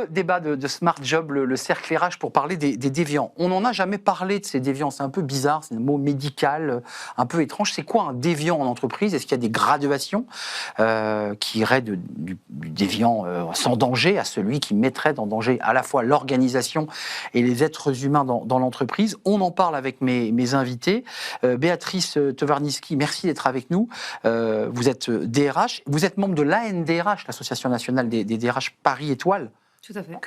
le débat de Smart Job, le cercle RH, pour parler des déviants. On n'en a jamais parlé de ces déviants, c'est un peu bizarre, c'est un mot médical, un peu étrange. C'est quoi un déviant en entreprise? Est-ce qu'il y a des graduations qui iraient du déviant sans danger à celui qui mettrait en danger à la fois l'organisation et les êtres humains dans l'entreprise? On en parle avec mes invités. Béatrice Tovarniski, merci d'être avec nous. Vous êtes DRH, vous êtes membre de l'ANDRH, l'Association nationale des DRH Paris Étoile. Tout à fait.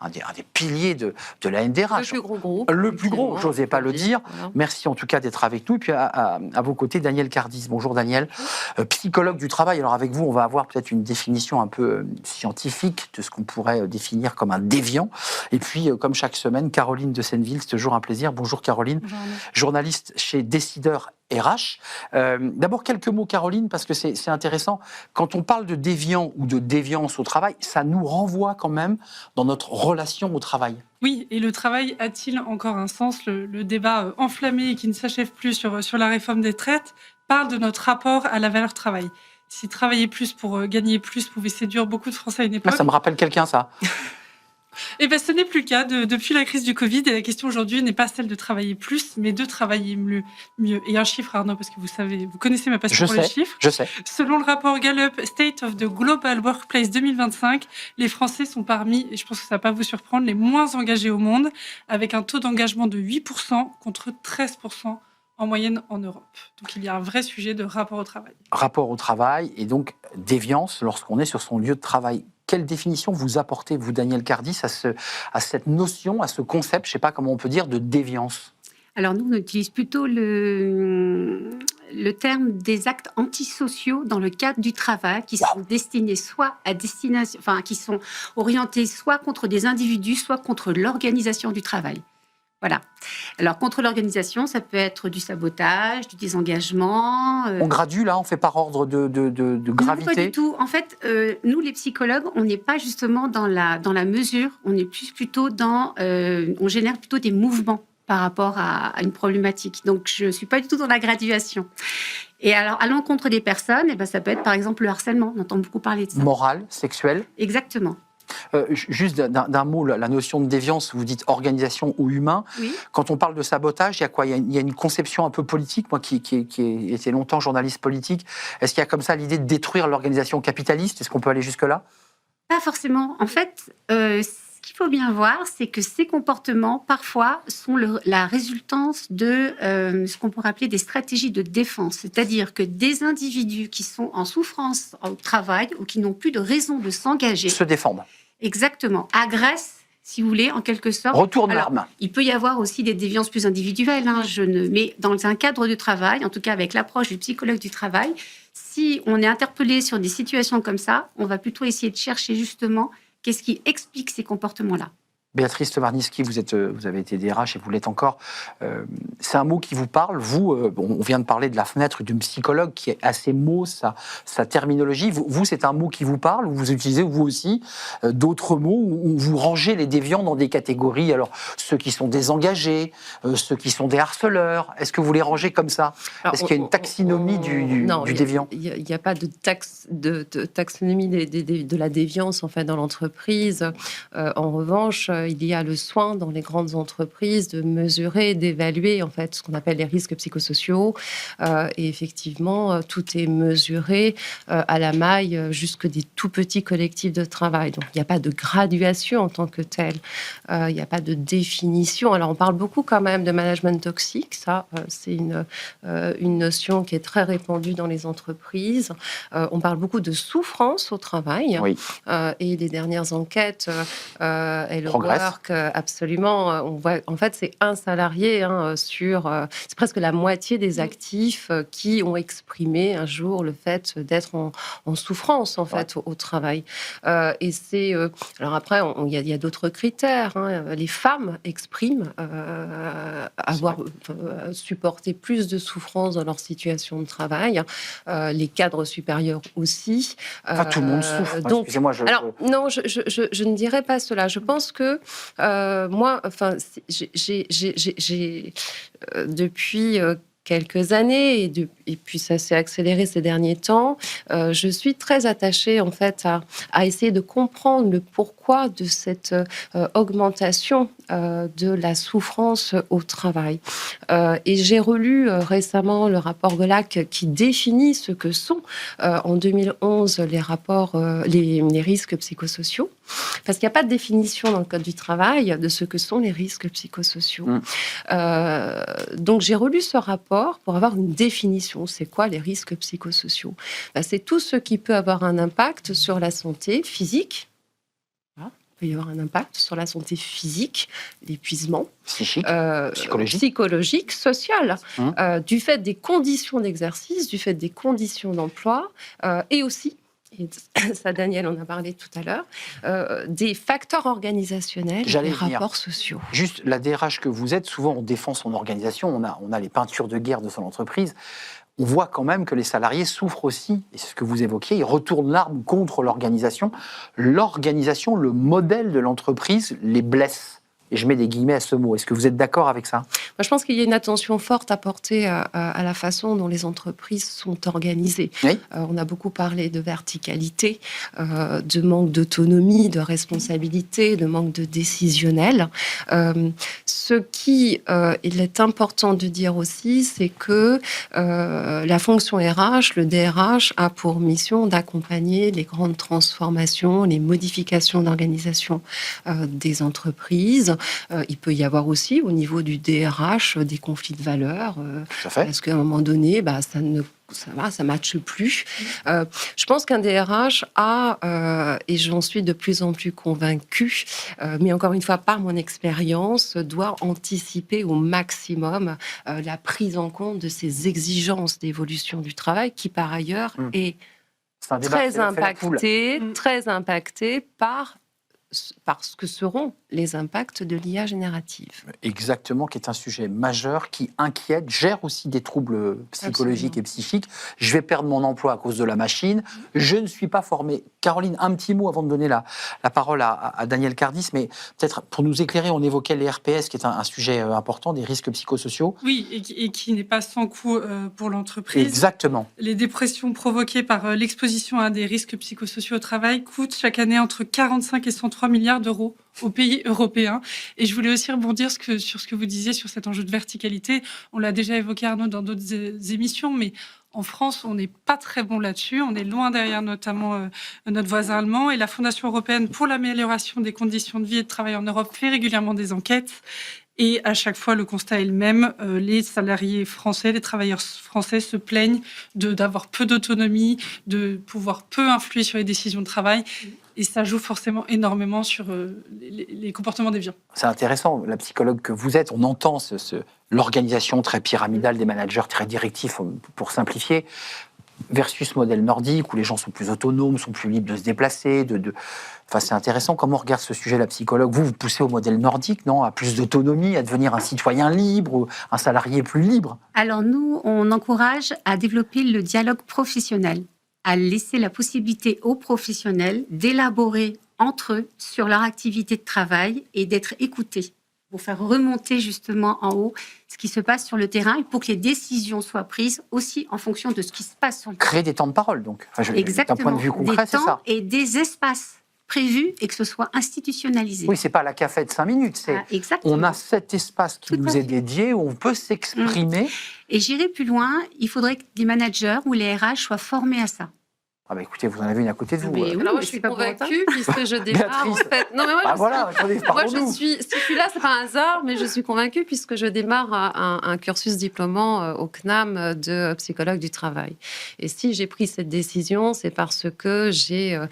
Un des piliers de l'ANDRH. Le plus gros groupe. Le plus gros, j'osais pas le dire. Voilà. Merci en tout cas d'être avec nous. Et puis à vos côtés, Daniel Cardis. Bonjour Daniel, psychologue du travail. Alors avec vous, on va avoir peut-être une définition un peu scientifique de ce qu'on pourrait définir comme un déviant. Et puis, comme chaque semaine, Caroline de Senneville, c'est toujours un plaisir. Bonjour Caroline, Bonjour. Journaliste chez Décideur RH. D'abord, quelques mots, Caroline, parce que c'est intéressant. Quand on parle de déviant ou de déviance au travail, ça nous renvoie quand même dans notre relation au travail. Oui, et le travail a-t-il encore un sens? Le débat enflammé et qui ne s'achève plus sur la réforme des retraites parle de notre rapport à la valeur travail. Si travailler plus pour gagner plus pouvait séduire beaucoup de Français à une époque... Ça me rappelle quelqu'un, ça. Eh bien, ce n'est plus le cas depuis la crise du Covid. Et la question aujourd'hui n'est pas celle de travailler plus, mais de travailler mieux. Et un chiffre, Arnaud, parce que vous connaissez ma passion pour les chiffres. Je sais. Selon le rapport Gallup State of the Global Workplace 2025, les Français sont parmi, et je pense que ça ne va pas vous surprendre, les moins engagés au monde, avec un taux d'engagement de 8% contre 13% en moyenne en Europe. Donc il y a un vrai sujet de rapport au travail. Rapport au travail et donc déviance lorsqu'on est sur son lieu de travail. Quelle définition vous apportez, vous, Daniel Cardis, à cette notion, à ce concept, je ne sais pas comment on peut dire, de déviance? Alors nous, on utilise plutôt le terme des actes antisociaux dans le cadre du travail qui sont destinés soit à destination, enfin qui sont orientés soit contre des individus, soit contre l'organisation du travail. Voilà. Alors, contre l'organisation, ça peut être du sabotage, du désengagement. On gradue, là, on fait par ordre de gravité? Non, pas du tout. En fait, nous, les psychologues, on n'est pas justement dans la mesure, on est plutôt dans... on génère plutôt des mouvements par rapport à une problématique. Donc, je ne suis pas du tout dans la graduation. Et alors, à l'encontre des personnes, eh ben, ça peut être, par exemple, le harcèlement. On entend beaucoup parler de ça. Moral, sexuel? Exactement. Juste d'un mot, la notion de déviance, vous dites organisation ou humain. Oui. Quand on parle de sabotage, il y a quoi? Il y a une conception un peu politique, moi qui ai été longtemps journaliste politique. Est-ce qu'il y a comme ça l'idée de détruire l'organisation capitaliste? Est-ce qu'on peut aller jusque-là? Pas forcément. En fait, ce qu'il faut bien voir, c'est que ces comportements, parfois, sont la résultance de ce qu'on pourrait appeler des stratégies de défense. C'est-à-dire que des individus qui sont en souffrance au travail ou qui n'ont plus de raison de s'engager... Se défendent. Exactement. Agressent, si vous voulez, en quelque sorte. Retourne l'arme. Il peut y avoir aussi des déviances plus individuelles. Mais dans un cadre de travail, en tout cas avec l'approche du psychologue du travail, si on est interpellé sur des situations comme ça, on va plutôt essayer de chercher justement qu'est-ce qui explique ces comportements-là. Béatrice Tovarniski, vous avez été DRH et vous l'êtes encore. C'est un mot qui vous parle. Vous, on vient de parler de la fenêtre d'une psychologue qui est à ses mots, sa terminologie. Vous, c'est un mot qui vous parle, ou vous utilisez vous aussi d'autres mots, où vous rangez les déviants dans des catégories. Alors, ceux qui sont désengagés, ceux qui sont des harceleurs, est-ce que vous les rangez comme ça? Est-ce qu'il y a une taxinomie du déviant? Il n'y a pas de taxonomie de la déviance en fait, dans l'entreprise. En revanche, il y a le soin dans les grandes entreprises de mesurer, d'évaluer en fait ce qu'on appelle les risques psychosociaux. Et effectivement, tout est mesuré à la maille jusque des tout petits collectifs de travail. Donc, il n'y a pas de graduation en tant que telle. Il n'y a pas de définition. Alors, on parle beaucoup quand même de management toxique. Ça, c'est une notion qui est très répandue dans les entreprises. On parle beaucoup de souffrance au travail. Oui. Et les dernières enquêtes, elles work, absolument. On voit, en fait, c'est un salarié c'est presque la moitié des actifs qui ont exprimé un jour le fait d'être en souffrance en fait au travail. Et c'est alors après, il y a d'autres critères. Les femmes expriment avoir supporté plus de souffrance dans leur situation de travail. Les cadres supérieurs aussi. Pas tout le monde souffre. Donc, excusez-moi. Non, je ne dirais pas cela. Je pense que moi, enfin, j'ai depuis quelques années et puis ça s'est accéléré ces derniers temps, je suis très attachée en fait à essayer de comprendre le pourquoi de cette augmentation de la souffrance au travail. Et j'ai relu récemment le rapport Golac qui définit ce que sont en 2011 les risques psychosociaux. Parce qu'il n'y a pas de définition dans le Code du travail de ce que sont les risques psychosociaux. Donc j'ai relu ce rapport pour avoir une définition. C'est quoi les risques psychosociaux? C'est tout ce qui peut avoir un impact sur la santé physique. Il peut y avoir un impact sur la santé physique, l'épuisement, psychologique, social, du fait des conditions d'exercice, du fait des conditions d'emploi, et aussi, et ça Daniel en a parlé tout à l'heure, des facteurs organisationnels, des rapports sociaux. Juste la DRH que vous êtes, souvent on défend son organisation, on a les peintures de guerre de son entreprise. On voit quand même que les salariés souffrent aussi, et c'est ce que vous évoquiez, ils retournent l'arme contre l'organisation. L'organisation, le modèle de l'entreprise les blesse. Et je mets des guillemets à ce mot. Est-ce que vous êtes d'accord avec ça? Moi, je pense qu'il y a une attention forte à porter à la façon dont les entreprises sont organisées. Oui. On a beaucoup parlé de verticalité, de manque d'autonomie, de responsabilité, de manque de décisionnel. Ce qui il est important de dire aussi, c'est que la fonction RH, le DRH, a pour mission d'accompagner les grandes transformations, les modifications d'organisation des entreprises. Il peut y avoir aussi au niveau du DRH des conflits de valeurs, parce qu'à un moment donné, ça ne matche plus. Je pense qu'un DRH a, et j'en suis de plus en plus convaincue, mais encore une fois par mon expérience, doit anticiper au maximum la prise en compte de ces exigences d'évolution du travail qui par ailleurs est très impactée par ce que seront les impacts de l'IA générative. Exactement, qui est un sujet majeur, qui inquiète, gère aussi des troubles psychologiques et psychiques. Je vais perdre mon emploi à cause de la machine. Je ne suis pas formé. Caroline, un petit mot avant de donner la parole à Daniel Cardis, mais peut-être pour nous éclairer, on évoquait les RPS, qui est un sujet important, des risques psychosociaux. Oui, et qui n'est pas sans coût pour l'entreprise. Exactement. Les dépressions provoquées par l'exposition à des risques psychosociaux au travail coûtent chaque année entre 45 et 103 milliards d'euros aux pays européens. Et je voulais aussi rebondir sur ce que vous disiez sur cet enjeu de verticalité. On l'a déjà évoqué, Arnaud, dans d'autres émissions, mais en France, on n'est pas très bon là-dessus. On est loin derrière notamment notre voisin allemand. Et la Fondation européenne pour l'amélioration des conditions de vie et de travail en Europe fait régulièrement des enquêtes. Et à chaque fois, le constat est le même. Les salariés français, les travailleurs français se plaignent d'avoir peu d'autonomie, de pouvoir peu influer sur les décisions de travail. Et ça joue forcément énormément sur les comportements déviants. C'est intéressant, la psychologue que vous êtes, on entend l'organisation très pyramidale des managers, très directifs, pour simplifier, versus modèle nordique, où les gens sont plus autonomes, sont plus libres de se déplacer. Enfin, c'est intéressant. Comment regarde ce sujet la psychologue? Vous poussez au modèle nordique, non? À plus d'autonomie, à devenir un citoyen libre, un salarié plus libre? Alors nous, on encourage à développer le dialogue professionnel, à laisser la possibilité aux professionnels d'élaborer entre eux sur leur activité de travail et d'être écoutés pour faire remonter justement en haut ce qui se passe sur le terrain et pour que les décisions soient prises aussi en fonction de ce qui se passe sur le terrain. Créer des temps de parole, donc. Exactement. D'un point de vue concret, c'est ça. Des temps et des espaces prévus et que ce soit institutionnalisé. Oui, c'est pas la café de 5 minutes. On a cet espace qui nous est dédié où on peut s'exprimer. Et j'irai plus loin, il faudrait que des managers ou les RH soient formés à ça. Ah bah écoutez, vous en avez une à côté de vous. Mais alors moi, je suis convaincue puisque je démarre en fait. Non mais moi, je suis là, c'est pas un hasard, mais je suis convaincue puisque je démarre un cursus diplômant au CNAM de psychologue du travail. Et si j'ai pris cette décision, c'est parce que j'ai,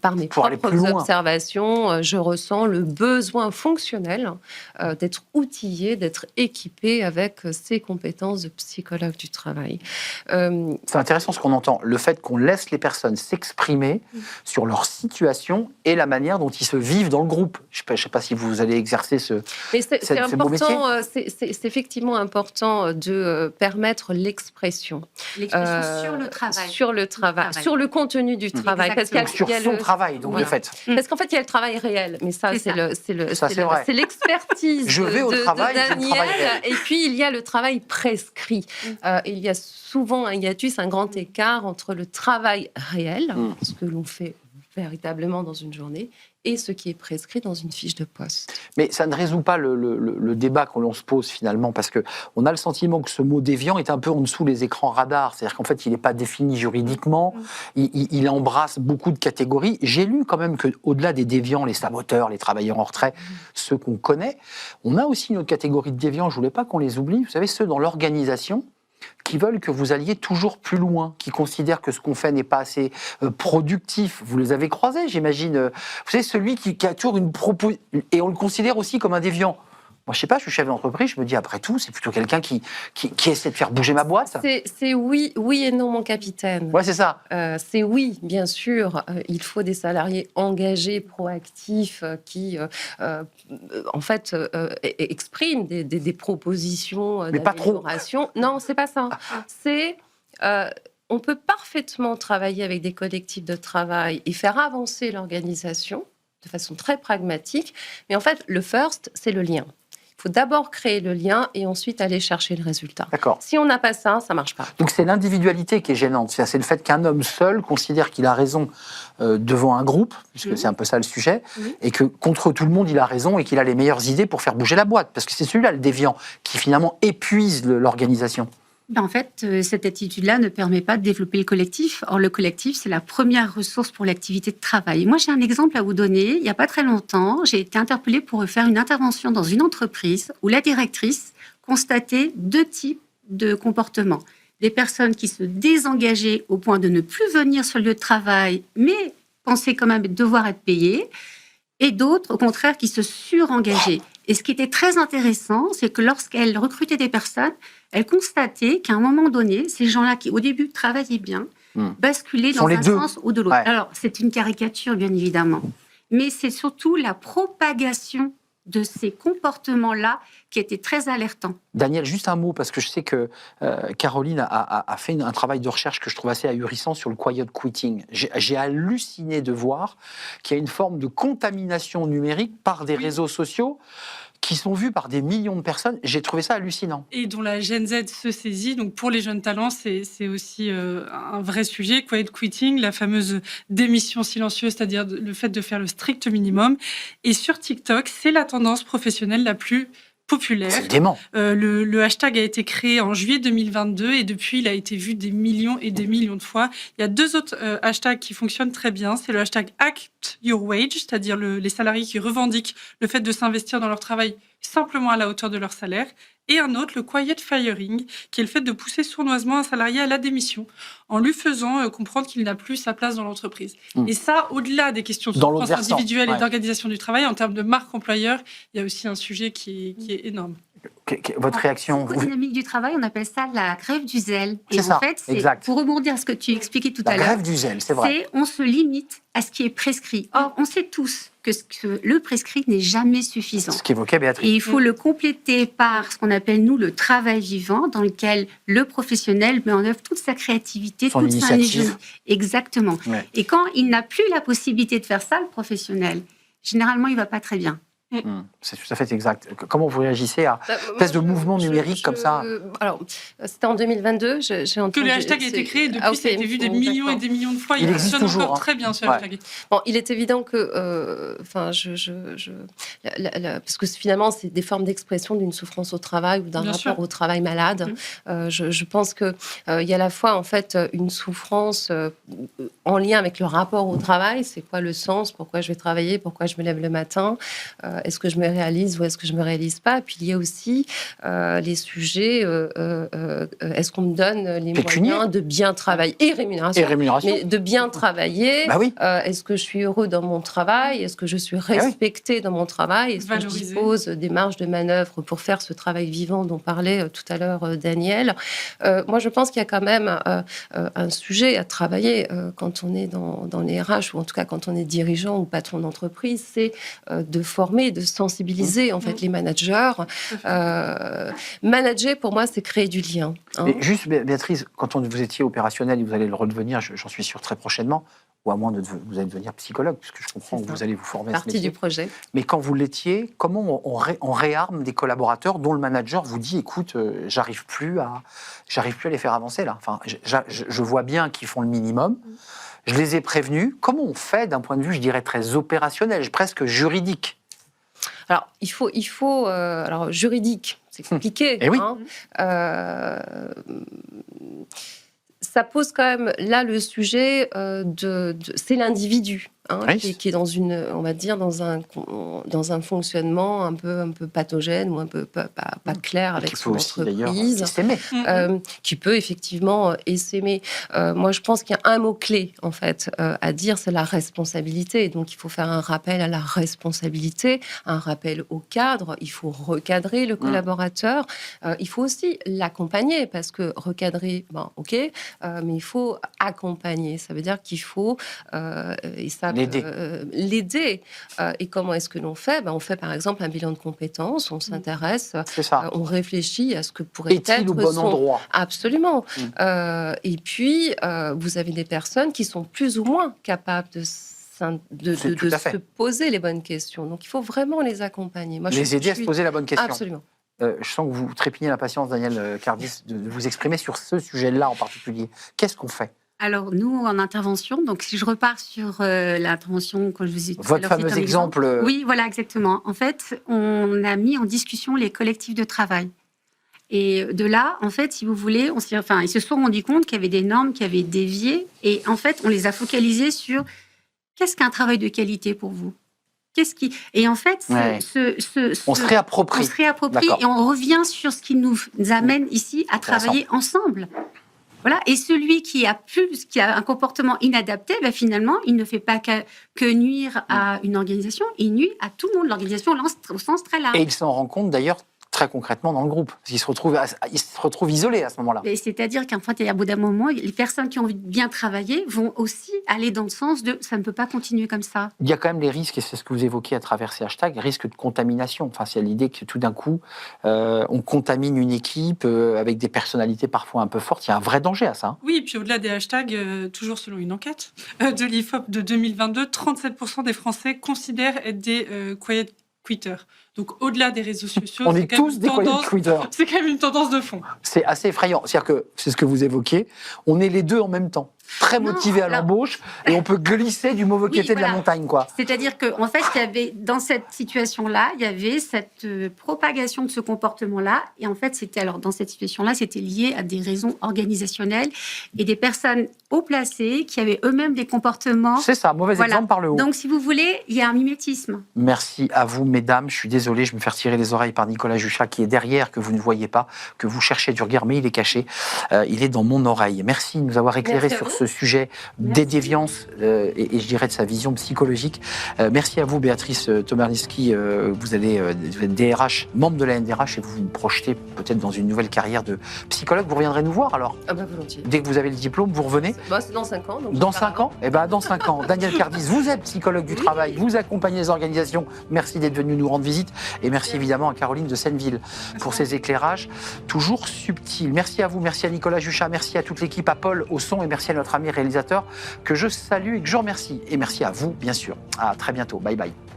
par mes propres observations, je ressens le besoin fonctionnel d'être outillé, d'être équipé avec ces compétences de psychologue du travail. C'est intéressant ce qu'on entend, le fait qu'on laisse les personnes personnes s'exprimer sur leur situation et la manière dont ils se vivent dans le groupe. Je ne sais pas si vous allez exercer Mais c'est beau métier. important, c'est effectivement important de permettre l'expression. L'expression sur le travail. Sur le travail, sur le contenu du travail. Sur son travail, donc, oui. de fait. Parce qu'en fait, il y a le travail réel, mais ça, c'est l'expertise Je vais au travail, de j'ai le Daniel. travail réel. Et puis, il y a le travail prescrit. Il y a souvent un hiatus, un grand écart entre le travail réel, ce que l'on fait véritablement dans une journée, et ce qui est prescrit dans une fiche de poste. Mais ça ne résout pas le débat que l'on se pose finalement, parce qu'on a le sentiment que ce mot déviant est un peu en dessous des écrans radars. C'est-à-dire qu'en fait, il n'est pas défini juridiquement, il embrasse beaucoup de catégories. J'ai lu quand même qu'au-delà des déviants, les saboteurs, les travailleurs en retrait, ceux qu'on connaît, on a aussi une autre catégorie de déviants, je ne voulais pas qu'on les oublie, vous savez, ceux dans l'organisation, qui veulent que vous alliez toujours plus loin, qui considèrent que ce qu'on fait n'est pas assez productif. Vous les avez croisés, j'imagine. Vous savez, celui qui a toujours une proposition, et on le considère aussi comme un déviant. Moi, je sais pas, je suis chef d'entreprise, je me dis, après tout, c'est plutôt quelqu'un qui essaie de faire bouger ma boîte. C'est oui et non, mon capitaine. Ouais, c'est ça. C'est oui, bien sûr. Il faut des salariés engagés, proactifs, qui, en fait, expriment des propositions Mais pas trop. d'amélioration. Non, c'est pas ça. C'est... on peut parfaitement travailler avec des collectifs de travail et faire avancer l'organisation de façon très pragmatique. Mais en fait, le first, c'est le lien. Il faut d'abord créer le lien et ensuite aller chercher le résultat. D'accord. Si on n'a pas ça, ça ne marche pas. Donc c'est l'individualité qui est gênante. C'est le fait qu'un homme seul considère qu'il a raison devant un groupe, puisque c'est un peu ça le sujet, et que contre tout le monde, il a raison et qu'il a les meilleures idées pour faire bouger la boîte. Parce que c'est celui-là, le déviant, qui finalement épuise l'organisation. En fait, cette attitude-là ne permet pas de développer le collectif. Or, le collectif, c'est la première ressource pour l'activité de travail. Moi, j'ai un exemple à vous donner. Il n'y a pas très longtemps, j'ai été interpellée pour faire une intervention dans une entreprise où la directrice constatait 2 types de comportements. Des personnes qui se désengageaient au point de ne plus venir sur le lieu de travail, mais pensaient quand même devoir être payées, et d'autres, au contraire, qui se surengageaient. Et ce qui était très intéressant, c'est que lorsqu'elle recrutait des personnes, elle constatait qu'à un moment donné, ces gens-là qui, au début, travaillaient bien, basculaient dans un sens ou de l'autre. Ouais. Alors, c'est une caricature, bien évidemment, mais c'est surtout la propagation de ces comportements-là qui était très alertant. Daniel, juste un mot, parce que je sais que Caroline a fait un travail de recherche que je trouve assez ahurissant sur le quiet quitting. J'ai halluciné de voir qu'il y a une forme de contamination numérique par des réseaux sociaux qui sont vus par des millions de personnes. J'ai trouvé ça hallucinant. Et dont la Gen Z se saisit. Donc pour les jeunes talents, c'est aussi un vrai sujet. Quiet quitting, la fameuse démission silencieuse, c'est-à-dire le fait de faire le strict minimum. Et sur TikTok, c'est la tendance professionnelle la plus populaire. C'est dément. Le hashtag a été créé en juillet 2022 et depuis, il a été vu des millions et des millions de fois. Il y a 2 autres hashtags qui fonctionnent très bien. C'est le hashtag Act Your Wage, c'est-à-dire les salariés qui revendiquent le fait de s'investir dans leur travail simplement à la hauteur de leur salaire. Et un autre, le quiet firing, qui est le fait de pousser sournoisement un salarié à la démission en lui faisant comprendre qu'il n'a plus sa place dans l'entreprise. Et ça, au-delà des questions de souffrance individuelle et d'organisation du travail, en termes de marque employeur, il y a aussi un sujet qui est énorme. Votre réaction? Au dynamique du travail, on appelle ça la grève du zèle. Et ça, en fait, exact. pour rebondir à ce que tu expliquais tout à l'heure, la grève du zèle, c'est vrai. On se limite à ce qui est prescrit. Or, on sait tous que le prescrit n'est jamais suffisant. Ce qu'évoquait Béatrice. Et il faut le compléter par ce qu'on appelle, nous, le travail vivant, dans lequel le professionnel met en œuvre toute sa créativité, son toute initiative. Exactement. Ouais. Et quand il n'a plus la possibilité de faire ça, le professionnel, généralement, il ne va pas très bien. C'est tout à fait exact. Comment vous réagissez à une espèce de mouvement numérique comme ça? Alors, c'était en 200022. J'ai entendu Que le hashtag a été créé, depuis, ça a été vu des millions et des millions de fois. Il existe fonctionne toujours, encore très bien, ce hashtag. Bon, il est évident que, parce que finalement, c'est des formes d'expression d'une souffrance au travail ou d'un rapport au travail malade. Je pense que il y a à la fois en fait une souffrance en lien avec le rapport au travail. C'est quoi le sens? Pourquoi je vais travailler? Pourquoi je me lève le matin? Est-ce que je me réalise ou est-ce que je me réalise pas. Puis il y a aussi les sujets, est-ce qu'on me donne les moyens de bien travailler et rémunération. Mais de bien travailler, bah oui. Est-ce que je suis heureux dans mon travail? Est-ce que je suis respecté dans mon travail? Est-ce que je dispose des marges de manœuvre pour faire ce travail vivant dont parlait tout à l'heure Daniel? Moi, je pense qu'il y a quand même un sujet à travailler quand on est dans les RH, ou en tout cas quand on est dirigeant ou patron d'entreprise, c'est de former, de sensibiliser en fait les managers. Manager, pour moi, c'est créer du lien. Et juste, Béatrice, quand vous étiez opérationnelle, et vous allez le redevenir, j'en suis sûr, très prochainement, ou à moins de vous allez devenir psychologue, puisque je comprends que vous allez vous former à ce métier. Partie du projet. Mais quand vous l'étiez, comment on réarme des collaborateurs dont le manager vous dit, écoute, j'arrive plus à les faire avancer là. Enfin, je vois bien qu'ils font le minimum. Je les ai prévenus. Comment on fait d'un point de vue, je dirais, très opérationnel, presque juridique? Alors, il faut alors juridique, c'est compliqué. Eh oui. Ça pose quand même là le sujet c'est l'individu. Qui est dans on va dire dans un fonctionnement un peu pathogène ou un peu pas clair avec son entreprise, qui peut effectivement essaimer. Moi, je pense qu'il y a un mot clé en fait à dire, c'est la responsabilité. Donc, il faut faire un rappel à la responsabilité, un rappel au cadre. Il faut recadrer le collaborateur. Il faut aussi l'accompagner parce que recadrer, mais il faut accompagner. Ça veut dire qu'il faut et ça l'aider. Et comment est-ce que l'on fait? On fait par exemple un bilan de compétences, on s'intéresse, on réfléchit à ce que pourrait être au bon endroit. Absolument. Et puis, vous avez des personnes qui sont plus ou moins capables de se poser les bonnes questions. Donc, il faut vraiment les accompagner. Moi, les aider à se poser la bonne question. Absolument. Je sens que vous trépignez l'impatience, Daniel Cardis, de vous exprimer sur ce sujet-là en particulier. Qu'est-ce qu'on fait? Alors, nous, en intervention, donc si je repars sur l'intervention, quand je vous ai dit... Votre fameux exemple... Oui, voilà, exactement. En fait, on a mis en discussion les collectifs de travail. Et de là, en fait, si vous voulez, ils se sont rendus compte qu'il y avait des normes qui avaient dévié. Et en fait, on les a focalisées sur qu'est-ce qu'un travail de qualité pour vous? Et en fait, on se réapproprie. On se réapproprie et on revient sur ce qui nous amène ici à travailler ensemble. Voilà. Et celui qui a un comportement inadapté, finalement, il ne fait pas que nuire à une organisation, il nuit à tout le monde, l'organisation au sens très large. Et il s'en rend compte d'ailleurs très concrètement dans le groupe. Parce qu'il se retrouve isolé à ce moment-là. C'est-à-dire qu'en fait, à bout d'un moment, les personnes qui ont envie de bien travailler vont aussi aller dans le sens de ça ne peut pas continuer comme ça. Il y a quand même des risques, et c'est ce que vous évoquez à travers ces hashtags, risque de contamination. Enfin, c'est l'idée que tout d'un coup, on contamine une équipe avec des personnalités parfois un peu fortes. Il y a un vrai danger à ça. Hein. Oui, et puis au-delà des hashtags, toujours selon une enquête de l'IFOP de 2022, 37% des Français considèrent être des quiet quitters. Donc, au-delà des réseaux sociaux, on est tous des quiet quitters. C'est quand même une tendance de fond. C'est assez effrayant. C'est-à-dire que, c'est ce que vous évoquiez, on est les deux en même temps. Très motivés à l'embauche, et on peut glisser du mauvais côté de la montagne, quoi. C'est-à-dire qu'en fait, il y avait, dans cette situation-là, il y avait cette propagation de ce comportement-là. Et en fait, dans cette situation-là, c'était lié à des raisons organisationnelles et des personnes haut placées qui avaient eux-mêmes des comportements. C'est ça, mauvais exemple par le haut. Donc, si vous voulez, il y a un mimétisme. Merci à vous, mesdames. Je suis désolé, je vais me faire tirer les oreilles par Nicolas Juchat, qui est derrière, que vous ne voyez pas, que vous cherchez du regard, mais il est caché. Il est dans mon oreille. Merci de nous avoir éclairé sur ce sujet des déviances et je dirais de sa vision psychologique. Merci à vous, Béatrice Tomarliski. Vous êtes DRH, membre de la NDRH, et vous vous projetez peut-être dans une nouvelle carrière de psychologue. Vous reviendrez nous voir alors? Volontiers. Dès que vous avez le diplôme, vous revenez? C'est dans 5 ans. Donc dans 5 ans? Dans 5 ans. Daniel Cardis, vous êtes psychologue du travail, vous accompagnez les organisations. Merci d'être venu nous rendre visite. Et merci évidemment à Caroline de Senneville pour ses éclairages toujours subtils. Merci à vous, merci à Nicolas Juchat, merci à toute l'équipe, à Paul au son, et merci à notre ami réalisateur que je salue et que je remercie. Et merci à vous, bien sûr. À très bientôt. Bye bye.